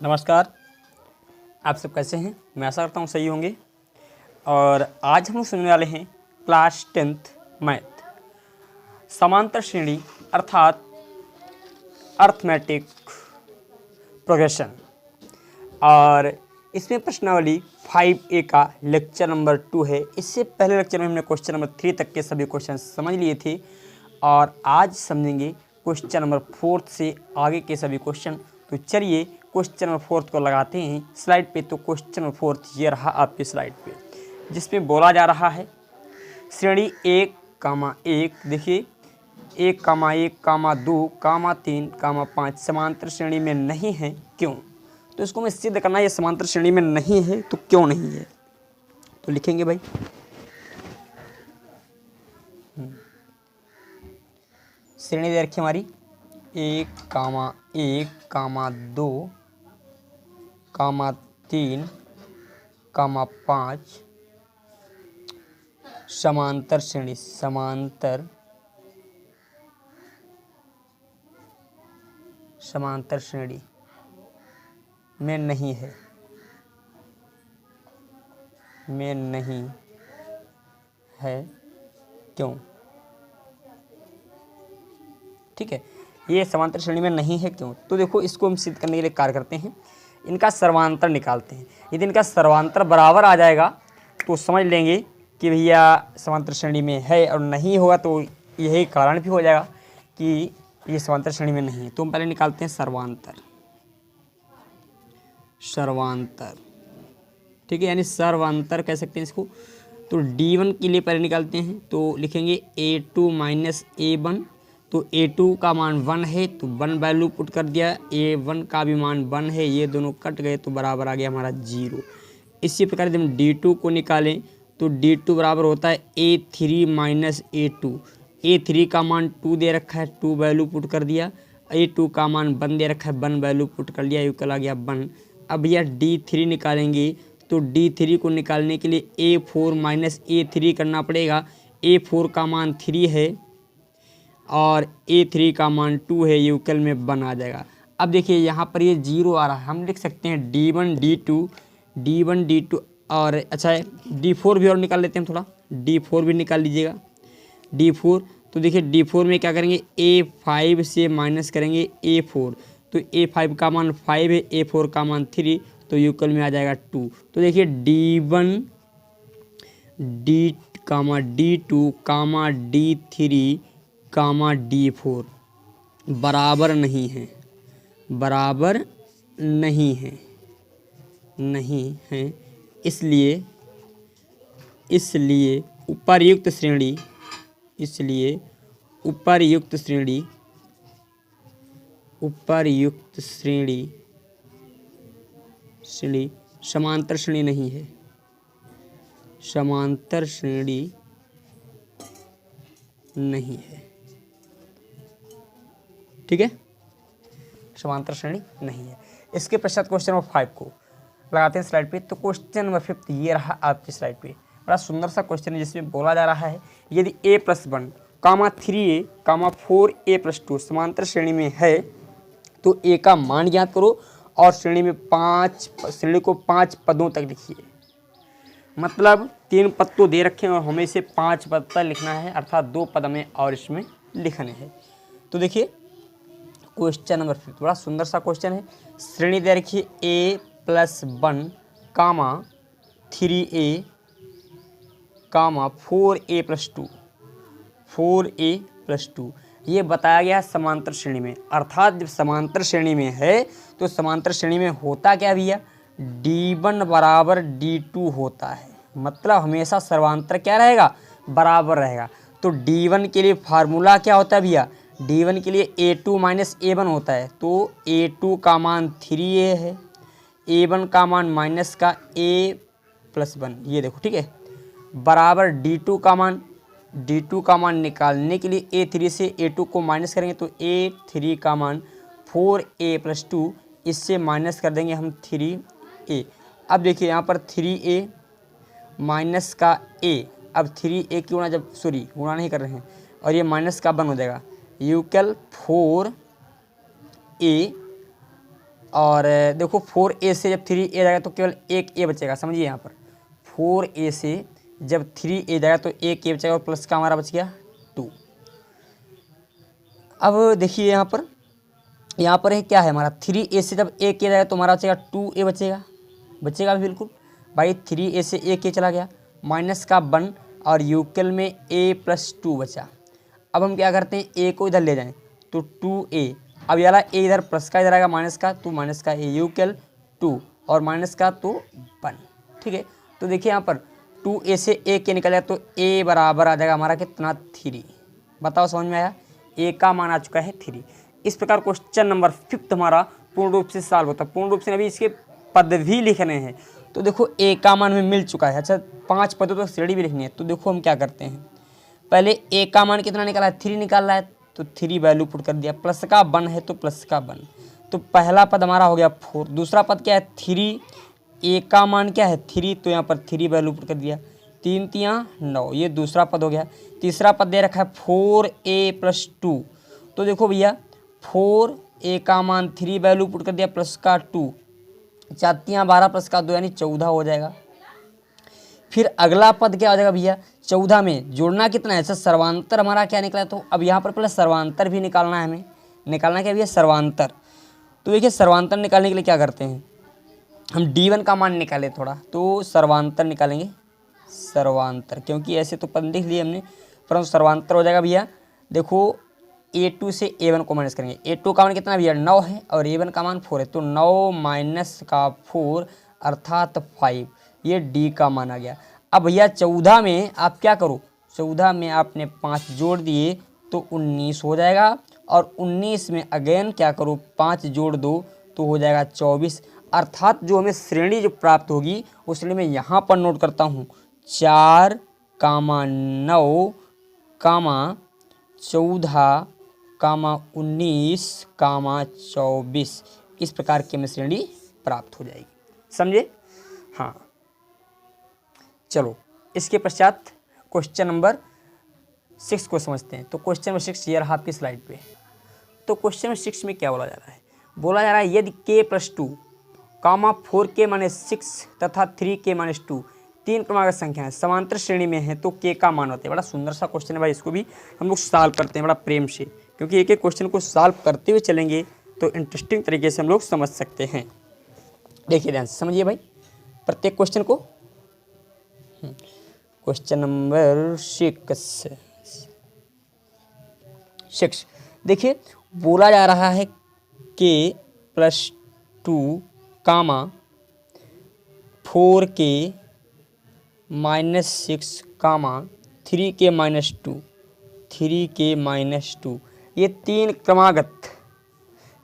नमस्कार। आप सब कैसे हैं? मैं आशा करता हूँ सही होंगे। और आज हम लोग सुनने वाले हैं क्लास 10th मैथ समांतर श्रेणी अर्थात अर्थमेटिक प्रोग्रेशन। और इसमें प्रश्नावली 5A का लेक्चर नंबर 2 है। इससे पहले लेक्चर में हमने क्वेश्चन नंबर 3 तक के सभी क्वेश्चन समझ लिए थे और आज समझेंगे क्वेश्चन नंबर 4 से आगे के सभी क्वेश्चन। तो चलिए क्वेश्चन नंबर 4 को लगाते हैं स्लाइड पे। तो क्वेश्चन नंबर 4 ये रहा आपकी स्लाइड पे, जिसमें बोला जा रहा है श्रेणी 1, देखिए 1, 2, 3, 5 समांतर श्रेणी में नहीं है, क्यों? तो इसको हमें सिद्ध करना है, ये समांतर श्रेणी में नहीं है तो क्यों नहीं है। तो लिखेंगे भाई श्रेणी दे रखी हमारी 1, 2, 3, 5 समांतर श्रेणी समांतर श्रेणी में नहीं है, क्यों? ठीक है, ये समांतर श्रेणी में नहीं है क्यों? तो देखो इसको हम सिद्ध करने के लिए कार्य करते हैं, इनका सर्वांतर निकालते हैं। यदि इनका सर्वांतर बराबर आ जाएगा तो समझ लेंगे कि भैया समांतर श्रेणी में है, और नहीं होगा तो यही कारण भी हो जाएगा कि ये समांतर श्रेणी में नहीं है। तो हम पहले निकालते हैं सर्वांतर, ठीक है, यानी सर्वांतर कह सकते हैं इसको। तो D1 के लिए पहले निकालते हैं, तो लिखेंगे A2 माइनस A1। तो A2 का मान 1 है तो 1 वैल्यू पुट कर दिया, A1 का भी मान 1 है, ये दोनों कट गए तो बराबर आ गया हमारा 0। इसी प्रकार जब हम D2 को निकालें तो D2 बराबर होता है A3 माइनस A2। A3 का मान 2 दे रखा है, 2 वैल्यू पुट कर दिया। A2 का मान 1 दे रखा है, 1 वैल्यू पुट कर लिया, इक्वल आ गया 1। अब यह D3 निकालेंगे तो D3 को निकालने के लिए A4 माइनस A3 करना पड़ेगा। A4 का मान 3 है और A3 का मान 2 है, ये इक्वल में 1 आ जाएगा। अब देखिए यहाँ पर ये 0 आ रहा है, हम लिख सकते हैं D1 D2 और अच्छा है D4 भी और निकाल लेते हैं, थोड़ा D4 भी निकाल लीजिएगा। D4 तो देखिए D4 में क्या करेंगे, A5 से माइनस करेंगे A4। तो A5 का मान 5 है, A4 का मान 3, तो इक्वल में आ जाएगा 2। तो देखिए D1 D D2 D3 D4 बराबर नहीं है, इसलिए उपर्युक्त श्रेणी समांतर श्रेणी नहीं है, ठीक है, समांतर श्रेणी नहीं है। इसके पश्चात क्वेश्चन नंबर 5 को लगाते हैं स्लाइड पे। तो क्वेश्चन नंबर 5 ये रहा आपकी स्लाइड पे, बड़ा सुंदर सा क्वेश्चन है, जिसमें बोला जा रहा है यदि A+1, 3A, 4A+2 समांतर श्रेणी में है तो A का मान ज्ञात करो और श्रेणी को 5 पदों तक लिखिए। मतलब 3 पद तो दे रखे हैं और हमें इसे 5 पद तक लिखना है, अर्थात 2 पद में और इसमें लिखने हैं। तो देखिए क्वेश्चन नंबर 5 बड़ा सुंदर सा क्वेश्चन है। श्रेणी दे रखिए A+1, 3A, 4A+2 ये बताया गया है समांतर श्रेणी में। अर्थात जब समांतर श्रेणी में है तो समांतर श्रेणी में होता क्या भैया, D1 बराबर D2 होता है। मतलब हमेशा सर्वांतर क्या रहेगा, बराबर रहेगा। तो D1 के लिए फार्मूला क्या होता है भैया, D1 के लिए A2 माइनस A1 होता है। तो A2 का मान 3A है, A1 का मान माइनस का A+1, ये देखो ठीक है, बराबर D2 का मान निकालने के लिए A3 से A2 को माइनस करेंगे तो A3 का मान 4A+2, इससे माइनस कर देंगे हम 3A। अब देखिए यहाँ पर 3A माइनस का A, अब 3A की गुणा गुणा नहीं कर रहे हैं, और ये माइनस का 1 हो जाएगा, इक्वल 4A और देखो 4a से जब 3a जाएगा तो केवल एक a बचेगा, समझिए यहाँ पर 4a से जब 3a जाएगा तो एक a बचेगा और प्लस का हमारा बच गया 2। अब देखिए यहाँ पर है क्या है हमारा 3a से जब एक a जाएगा तो हमारा बचेगा 2a बचेगा भी बिल्कुल भाई। 3a से एक a चला गया माइनस का 1 और यूकेल में a+2 बचा। अब हम क्या करते हैं a को इधर ले जाएं तो 2a, अब ये वाला a इधर प्लस का इधर आएगा माइनस का, तो माइनस का a यूकेल 2 और माइनस का तो 1, ठीक है। तो देखिए यहाँ पर 2a से a के निकल जाए तो a बराबर आ जाएगा हमारा कितना 3। बताओ समझ में आया, a का मान आ चुका है 3। इस प्रकार क्वेश्चन नंबर 5 हमारा पूर्ण रूप से सॉल्व होता है। पूर्ण रूप से अभी इसके पद भी लिखने हैं, तो देखो a का मान हमें मिल चुका है। अच्छा 5 पदों तो श्रेणी भी लिखनी है, तो देखो हम क्या करते हैं, पहले a का मान कितना निकाला है 3 निकाल रहा है, तो 3 वैल्यू पुट कर दिया, प्लस का 1 है तो प्लस का 1, तो पहला पद हमारा हो गया 4, दूसरा पद क्या है 3, a का मान क्या है 3, तो यहाँ पर 3 वैल्यू पुट कर दिया, 3 3 9, ये दूसरा पद हो गया। तीसरा पद दे रखा है 4a+2, तो देखो भैया 4a का मान 3 वैल्यू पुट कर दिया प्लस का 2, 4 3 12 प्लस का 2 यानी 14 हो जाएगा। फिर अगला पद क्या हो जाएगा भैया 14 में जोड़ना कितना है, सर्वांतर हमारा क्या निकला, तो अब यहाँ पर पहले सर्वांतर भी निकालना है हमें। निकालना क्या भैया सर्वांतर, तो देखिए सर्वांतर निकालने के लिए क्या करते हैं हम d1 का मान निकालें थोड़ा, तो सर्वांतर निकालेंगे सर्वांतर, क्योंकि ऐसे तो पद लिख लिए हमने, परंतु सर्वांतर हो जाएगा भैया। देखो a2 से a1 को माइनस करेंगे, a2 का मान कितना भैया 9 है और a1 का मान 4 है, तो 9 माइनस का 4 अर्थात 5, ये d का मान आ गया। अब भैया 14 में आप क्या करो, 14 में आपने 5 जोड़ दिए तो 19 हो जाएगा, और 19 में अगेन क्या करो 5 जोड़ दो तो हो जाएगा 24, अर्थात जो हमें श्रेणी जो प्राप्त होगी वो श्रेणी में यहाँ पर नोट करता हूँ 4, 9, 14, 19, 24, इस प्रकार की हमें श्रेणी प्राप्त हो जाएगी, समझे। हाँ चलो इसके पश्चात क्वेश्चन नंबर 6 को समझते हैं। तो क्वेश्चन नंबर 6 ये रहा आपकी स्लाइड पे। तो क्वेश्चन नंबर 6 में क्या बोला जा रहा है, बोला जा रहा है यदि k+2, 4k-6 तथा 3k-2 तीन क्रमागत संख्या है समांतर श्रेणी में है तो k का मान होता है। बड़ा सुंदर सा क्वेश्चन है भाई, इसको भी हम लोग सॉल्व करते हैं बड़ा प्रेम से, क्योंकि एक एक क्वेश्चन को सॉल्व करते हुए चलेंगे तो इंटरेस्टिंग तरीके से हम लोग समझ सकते हैं। देखिए ध्यान से समझिए भाई प्रत्येक क्वेश्चन को। क्वेश्चन नंबर 6 देखिए बोला जा रहा है k+2, 4k-6, 3k-2 ये तीन क्रमागत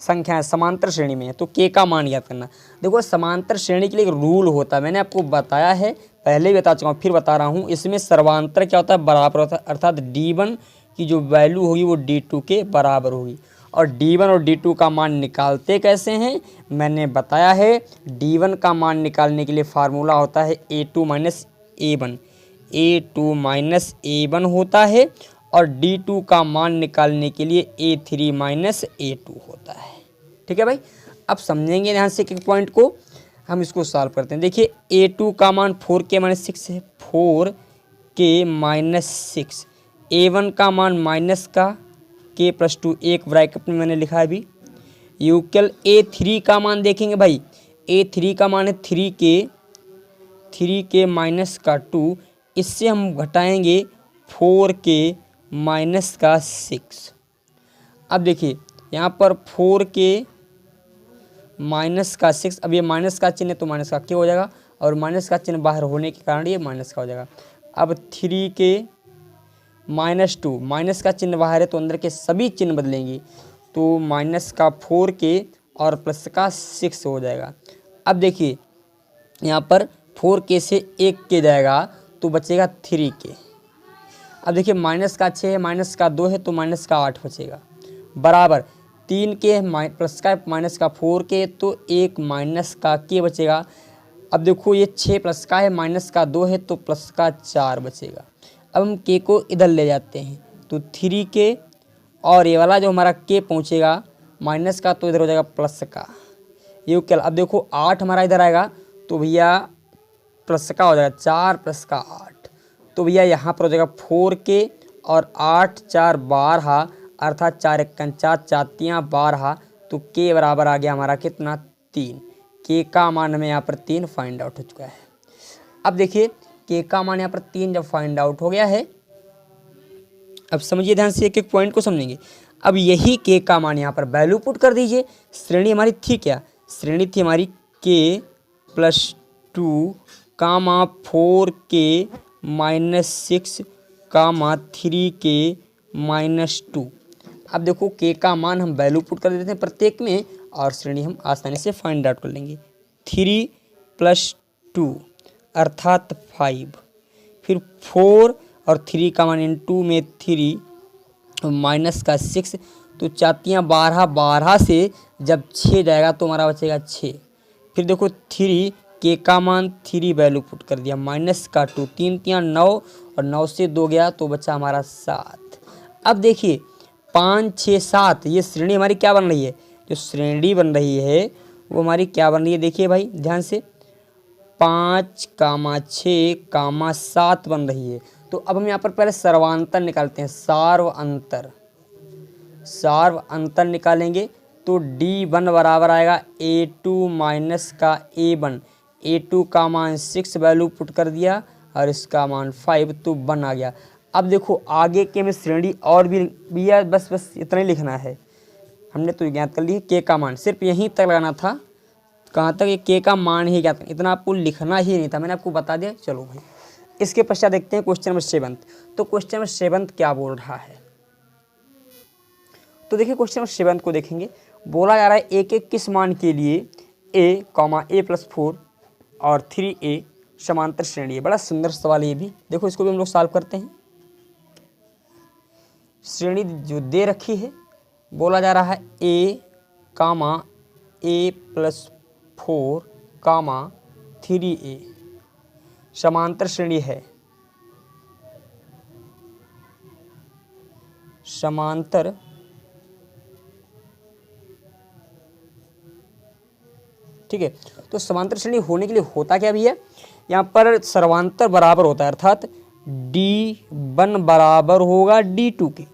संख्याएं समांतर श्रेणी में है तो k का मान याद करना। देखो समांतर श्रेणी के लिए एक रूल होता है, मैंने आपको बताया है, पहले भी बता चुका हूँ फिर बता रहा हूँ। इसमें सर्वांतर क्या होता है बराबर होता है, अर्थात d1 की जो वैल्यू होगी वो d2 के बराबर होगी। और d1 और d2 का मान निकालते कैसे हैं मैंने बताया है। d1 का मान निकालने के लिए फार्मूला होता है a2 - a1 होता है, और d2 का मान निकालने के लिए a3 - a2 होता है। ठीक है भाई, अब समझेंगे ध्यान से एक पॉइंट को, हम इसको सॉल्व करते हैं। देखिए a2 का मान 4k-6 है, 4k-6, a1 का मान माइनस का k+2 एक ब्रैकेट में मैंने लिखा है अभी, यूकेल a3 का मान देखेंगे भाई, a3 का मान है 3k-2, इससे हम घटाएंगे 4k-6। अब देखिए यहाँ पर 4k-6, अब ये माइनस का चिन्ह है तो माइनस का क्या हो जाएगा, और माइनस का चिन्ह बाहर होने के कारण ये माइनस का हो जाएगा। अब 3k-2, माइनस का चिन्ह बाहर है तो अंदर के सभी चिन्ह बदलेंगे, तो माइनस का 4k और प्लस का 6 हो जाएगा। अब देखिए यहाँ पर 4k से 1k जाएगा तो बचेगा 3k। अब देखिए माइनस का 6 है, माइनस का 2 है तो माइनस का 8 बचेगा, बराबर 3k प्लस का माइनस का 4k तो 1 माइनस का k बचेगा। अब देखो ये 6 प्लस का है, माइनस का 2 है तो प्लस का 4 बचेगा। अब हम k को इधर ले जाते हैं तो 3k, और ये वाला जो हमारा k पहुँचेगा माइनस का तो इधर हो जाएगा प्लस का, ये क्या, अब देखो 8 हमारा इधर आएगा तो भैया प्लस का हो जाएगा 4 प्लस का 8, तो भैया यहाँ पर हो जाएगा 4k और 8 4 12, अर्थात 4 1 4 4 3 12, तो k बराबर आ गया हमारा कितना 3। k का मान हमें यहाँ पर 3 फाइंड आउट हो चुका है। अब देखिए k का मान यहाँ पर 3 जब फाइंड आउट हो गया है, अब समझिए ध्यान से, एक एक पॉइंट को समझेंगे। अब यही k का मान यहाँ पर वैल्यू पुट कर दीजिए। श्रेणी हमारी थी क्या, श्रेणी थी हमारी k प्लस 2 कामा 4k माइनस 6 कामा 3k माइनस 2। अब देखो k का मान हम वैल्यू पुट कर देते हैं प्रत्येक में और श्रेणी हम आसानी से फाइंड आउट कर लेंगे। 3 प्लस 2 अर्थात 5, फिर 4 और 3 का मान इनटू में 3 माइनस का 6, तो 4 3 12, 12 से जब 6 जाएगा तो हमारा बचेगा 6। फिर देखो 3 k का मान 3 वैल्यू पुट कर दिया, माइनस का 2, 3 3 9 और 9 से 2 गया तो बचा हमारा 7। अब देखिए 5 6 7 ये श्रेणी हमारी क्या बन रही है, जो श्रेणी बन रही है वो हमारी क्या बन रही है, देखिए भाई ध्यान से 5 कामा 6 कामा 7 बन रही है। तो अब हम यहाँ पर पहले सर्वांतर निकालते हैं, सार्व अंतर निकालेंगे तो D1 बराबर आएगा A2 माइनस का A1। A2 का मान 6 वैल्यू पुट कर दिया और इसका मान 5, तो 1 आ गया। अब देखो आगे के में श्रेणी और भी है, बस इतना ही लिखना है, हमने तो ज्ञात कर ली k का मान, सिर्फ यहीं तक लगाना था, कहाँ तक, ये k का मान ही ज्ञात, इतना आपको लिखना ही नहीं था, मैंने आपको बता दिया। चलो भाई इसके पश्चात देखते हैं क्वेश्चन नंबर 7। तो क्वेश्चन नंबर 7 क्या बोल रहा है, तो देखिए क्वेश्चन नंबर 7 को देखेंगे। बोला जा रहा है a के किस मान के लिए a, a+4 और 3a समांतर श्रेणी है। बड़ा सुंदर सवाल है ये भी, देखो इसको भी हम लोग सॉल्व करते हैं। श्रेणी जो दे रखी है, बोला जा रहा है a, a+4, 3a समांतर श्रेणी है, समांतर ठीक है। तो समांतर श्रेणी होने के लिए होता क्या भी है, यहाँ पर सर्वांतर बराबर होता है, अर्थात D1 बराबर होगा D2 के।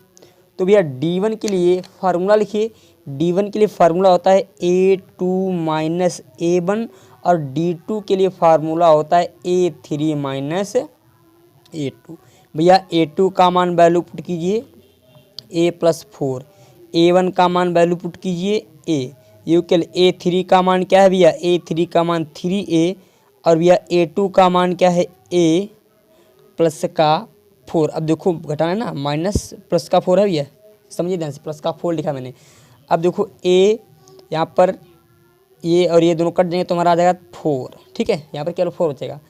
तो भैया D1 के लिए फार्मूला लिखिए, D1 के लिए फार्मूला होता है A2 माइनस A1 और D2 के लिए फार्मूला होता है A3 माइनस A2। भैया A2 का मान वैल्यू पुट कीजिए A+4, A1 का मान वैल्यू पुट कीजिए A, यूकेल A3 का मान क्या है भैया, A3 का मान 3A और भैया A2 का मान क्या है A प्लस का 4। अब देखो घटाना है ना, माइनस प्लस का 4 है भैया, समझिए ध्यान से, प्लस का 4 लिखा मैंने। अब देखो A यहाँ पर ये और ये दोनों कट जाएंगे तो हमारा आ जाएगा 4, ठीक है, यहाँ पर केवल 4 बचेगा।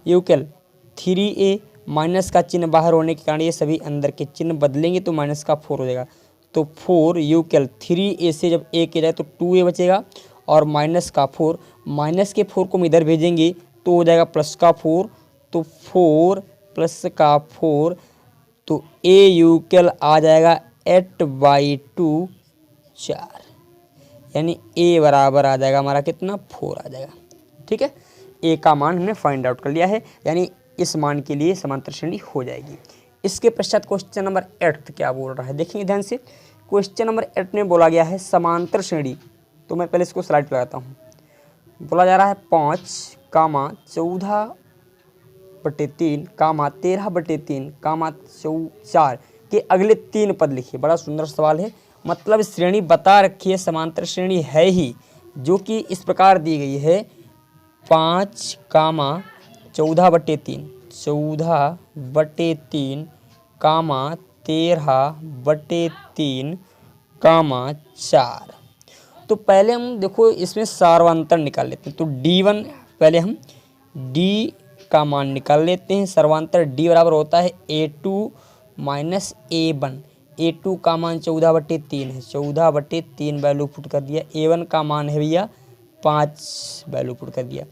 यूकेल 3A माइनस का चिन्ह बाहर होने के कारण ये सभी अंदर के चिन्ह बदलेंगे तो माइनस का 4 हो जाएगा। तो 4 यूकेल 3A से जब A के जाए तो 2A बचेगा और माइनस का 4, माइनस के 4 को हम इधर भेजेंगे तो हो जाएगा प्लस का 4, तो 4 प्लस का 4, तो A यूकेल आ जाएगा 8/2 4, यानी A बराबर आ जाएगा हमारा कितना 4 आ जाएगा, ठीक है। A का मान हमने फाइंड आउट कर लिया है, यानी इस मान के लिए समांतर श्रेणी हो जाएगी। इसके पश्चात क्वेश्चन नंबर 8 क्या बोल रहा है, देखेंगे ध्यान से। क्वेश्चन नंबर 8 में बोला गया है समांतर श्रेणी, तो मैं पहले इसको स्लाइड लगाता हूँ। बोला जा रहा है 5, 14/3, 13/3, 4 के अगले 3 पद लिखिए। बड़ा सुंदर सवाल है, मतलब श्रेणी बता रखी है, समांतर श्रेणी है ही, जो कि इस प्रकार दी गई है 5, 14/3, 14/3, 13/3, 4। तो पहले हम देखो इसमें सर्वांतर निकाल लेते हैं। तो D1 पहले हम D का मान निकाल लेते हैं। सर्वांतर D बराबर होता है A2 माइनस A1। A2 का मान 14/3 है, 14/3 वैल्यू पुट कर दिया। A1 का मान है भैया 5 वैल्यू पुट कर दिया।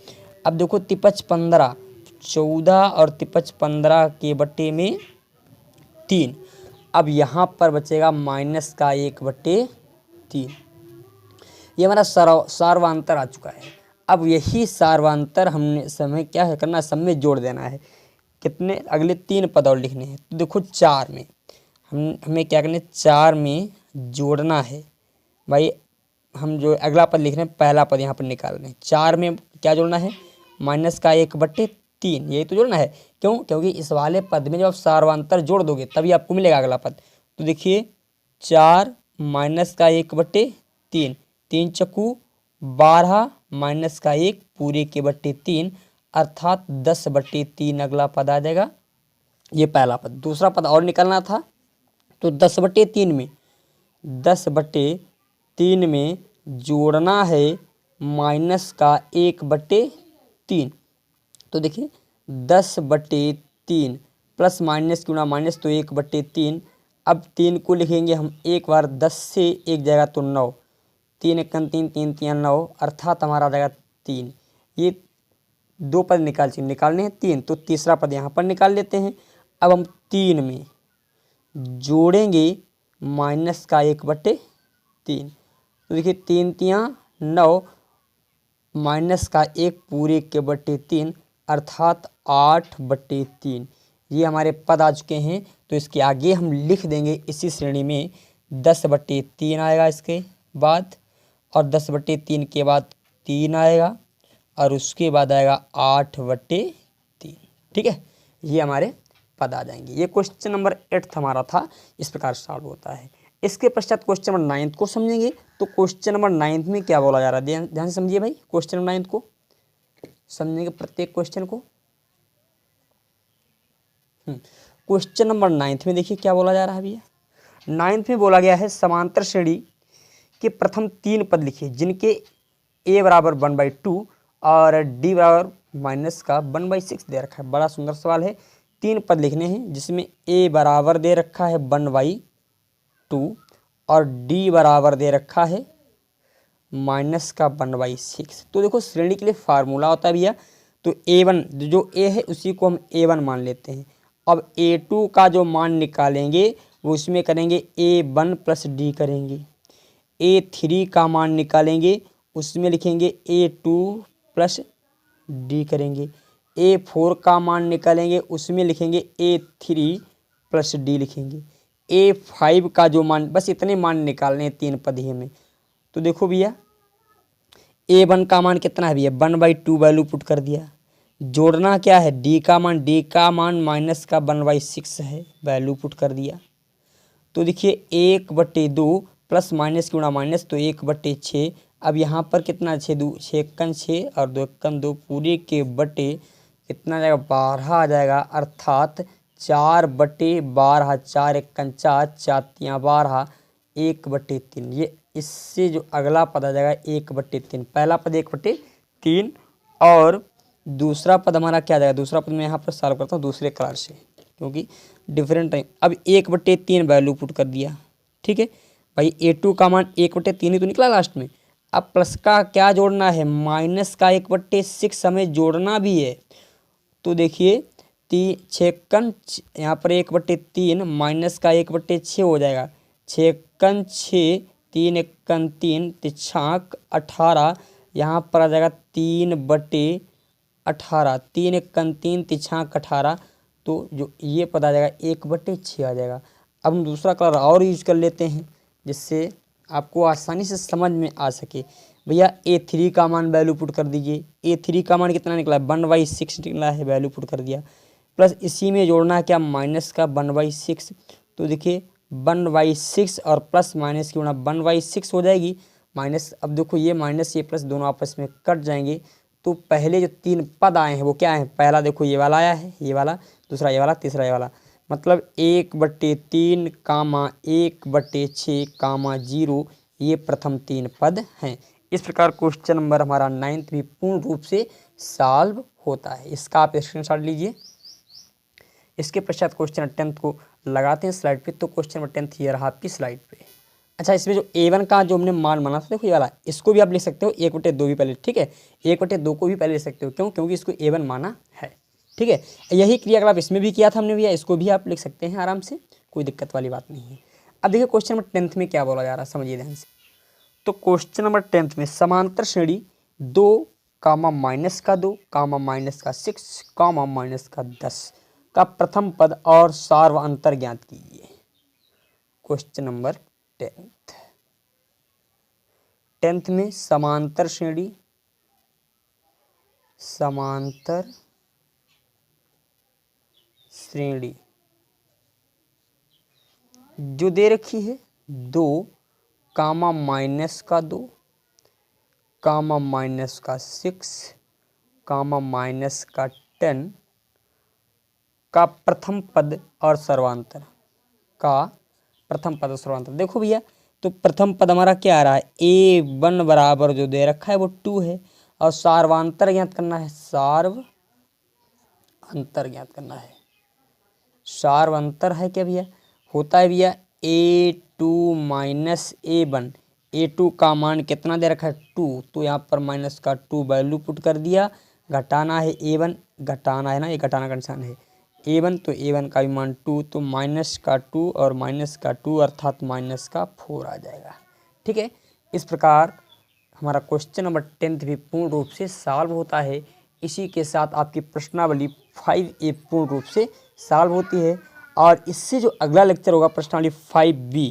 अब देखो 3×5 = 15, 14 और 3×5 के बट्टे में 3। अब यहाँ पर बचेगा माइनस का 1/3। ये हमारा सार्वांतर आ चुका है। अब यही सार्वांतर हमने समय क्या है करना है, सब में जोड़ देना है। कितने, अगले 3 पद और लिखने हैं। तो देखो 4 में हमें क्या करना है, 4 में जोड़ना है भाई। हम जो अगला पद लिख रहे हैं, पहला पद यहाँ पर निकाल रहे हैं। 4 में क्या जोड़ना है, -1/3, यही तो जोड़ना है। क्यों, क्योंकि इस वाले पद में जब आप सार्वांतर जोड़ दोगे तभी आपको मिलेगा अगला पद। तो देखिए 4 -1/3, 3 चक्कू 12 -1 पूरे के बट्टे 3 अर्थात 10/3 अगला पद आ जाएगा। ये पहला पद। दूसरा पद और निकालना था, तो 10/3 में 10/3 में जोड़ना है -1/3। तो देखिए 10/3 प्लस माइनस क्यों ना माइनस, तो 1/3। अब 3 को लिखेंगे हम एक बार, 10 से 1 जाएगा तो 9, 3 × 3 3 3 9 अर्थात हमारा आ जाएगा 3। ये 2 पद निकालने हैं 3, तो तीसरा पद यहाँ पर निकाल लेते हैं। अब हम 3 में जोड़ेंगे -1/3। तो देखिए 3 3 9 -1 पूरे के बट्टे 3 अर्थात 8/3। ये हमारे पद आ चुके हैं। तो इसके आगे हम लिख देंगे इसी श्रेणी में 10/3 आएगा इसके बाद, और 10/3 के बाद 3 आएगा, और उसके बाद आएगा 8/3। ठीक है, ये हमारे पद आ जाएंगे। ये क्वेश्चन नंबर 8 हमारा था, इस प्रकार सॉल्व होता है। इसके पश्चात क्वेश्चन नंबर 9 को समझेंगे। तो क्वेश्चन नंबर 9 में क्या बोला जा रहा है, ध्यान से समझिए भाई। क्वेश्चन नंबर 9 को समझेंगे, प्रत्येक क्वेश्चन को। क्वेश्चन नंबर 9 में देखिए क्या बोला जा रहा है भैया। 9 में बोला गया है समांतर श्रेणी के प्रथम 3 पद लिखिए जिनके a बराबर 1/2 और d बराबर -1/6 दे रखा है। बड़ा सुंदर सवाल है। 3 पद लिखने हैं जिसमें a बराबर दे रखा है 1/2 और d बराबर दे रखा है -1/6। तो देखो श्रेणी के लिए फार्मूला होता है भैया। तो a1 जो a है उसी को हम a1 मान लेते हैं। अब a2 का जो मान निकालेंगे वो इसमें करेंगे a1 + d करेंगे। a3 का मान निकालेंगे उसमें लिखेंगे a2 + d करेंगे। a4 का मान निकालेंगे उसमें लिखेंगे a3 + d लिखेंगे। a5 का जो मान, बस इतने मान निकालने हैं 3 पदिये में। तो देखो भैया a1 का मान कितना है भैया, 1/2 वैल्यू पुट कर दिया। जोड़ना क्या है, d का मान -1/6 है, वैल्यू पुट कर दिया। तो देखिए 1/2 प्लस माइनस क्यों ना माइनस, तो 1/6। अब यहाँ पर कितना 6 2 6 × 6 और 2 × 2 पूरे के बटे कितना जाएगा 12 आ जाएगा, अर्थात 4/12, 4 × 4 4 × 12 1/3। ये इससे जो अगला पद आ जाएगा 1/3। पहला पद 1/3 और दूसरा पद हमारा क्या आ जाएगा। दूसरा पद मैं यहाँ पर सॉल्व करता हूँ दूसरे कलर से क्योंकि डिफरेंट टाइम। अब 1/3 वैल्यू पुट कर दिया। ठीक है भाई, a2 का मान 1/3 ही तो निकला लास्ट में। अब प्लस का क्या जोड़ना है, माइनस का 1/6 हमें जोड़ना भी है। तो देखिए 6 × यहाँ पर 1/3 माइनस का 1/6 हो जाएगा। 6 × 6 3 × 3 6 18, यहाँ पर आ जाएगा 3/18। 3 × 3 6 18, तो जो ये पद आ जाएगा 1/6 आ जाएगा। अब हम दूसरा कलर और यूज कर लेते हैं जिससे आपको आसानी से समझ में आ सके। भैया a3 का मान वैल्यू पुट कर दीजिए। a3 का मान कितना निकला है, 1/6 निकला है, वैल्यू पुट कर दिया। प्लस इसी में जोड़ना है क्या, माइनस का 1/6। तो देखिए 1/6 और प्लस माइनस की गुणा 1/6 हो जाएगी माइनस। अब देखो ये माइनस ये प्लस दोनों आपस में कट जाएंगे। तो पहले जो 3 पद आए हैं वो क्या है, पहला देखो ये वाला आया है, ये वाला, दूसरा ये वाला, तीसरा ये वाला, मतलब 1/3 1/6 0, ये प्रथम 3 पद हैं। इस प्रकार क्वेश्चन नंबर हमारा 9th भी पूर्ण रूप से सॉल्व होता है। इसका आप स्क्रीनशॉट लीजिए। इसके पश्चात क्वेश्चन 10th को लगाते हैं स्लाइड पे। तो क्वेश्चन नंबर 10th ये रहा आपकी स्लाइड पे। अच्छा, इसमें जो a1 का जो हमने मान माना था देखो ये वाला, इसको भी आप लिख सकते हो 1/2 भी पहले। ठीक है, 1/2 को भी पहले लिख सकते हो। क्यों, क्योंकि इसको a1 माना है। ठीक है, यही क्रियाकलाप इसमें भी किया था हमने भैया, इसको भी आप लिख सकते हैं आराम से, कोई दिक्कत वाली बात नहीं है। अब देखिए क्वेश्चन नंबर 10th में क्या बोला जा रहा है, समझिए ध्यान से। तो क्वेश्चन नंबर 10 में समांतर श्रेणी 2 कामा माइनस का 2 कामा माइनस का 6 कामा माइनस का 10 का प्रथम पद और सार्व अंतर ज्ञात कीजिए। क्वेश्चन नंबर 10th में समांतर श्रेणी जो दे रखी है 2 कामा माइनस का 2 कामा माइनस का 6 कामा माइनस का 10 का प्रथम पद और सर्वांतर देखो भैया, तो प्रथम पद हमारा क्या आ रहा है, a1 बराबर जो दे रखा है वो 2 है और सार्वांतर ज्ञात करना है, सार्व अंतर है क्या भैया, होता है भैया a2 माइनस a1। a2 का मान कितना दे रखा है 2, तो यहाँ पर माइनस का 2 वैल्यू पुट कर दिया, घटाना है a1, घटाना है ना, ये घटाना का निशान है a1, तो a1 का भी मान 2, तो माइनस का 2 और माइनस का 2 अर्थात माइनस का 4 आ जाएगा। ठीक है, इस प्रकार हमारा क्वेश्चन नंबर 10 भी पूर्ण रूप से सॉल्व होता है। इसी के साथ आपकी प्रश्नावली 5A पूर्ण रूप से सॉल्व होती है और इससे जो अगला लेक्चर होगा प्रश्नावली 5B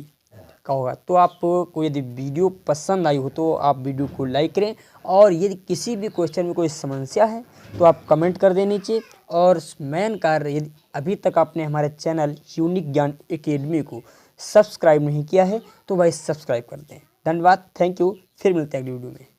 का होगा। तो आपको यदि वीडियो पसंद आई हो तो आप वीडियो को लाइक करें और यदि किसी भी क्वेश्चन में कोई समस्या है तो आप कमेंट कर दें नीचे। और मेन कार्य, यदि अभी तक आपने हमारे चैनल यूनिक ज्ञान एकेडमी को सब्सक्राइब नहीं किया है तो भाई सब्सक्राइब कर दें। धन्यवाद, थैंक यू, फिर मिलते हैं अगली वीडियो में।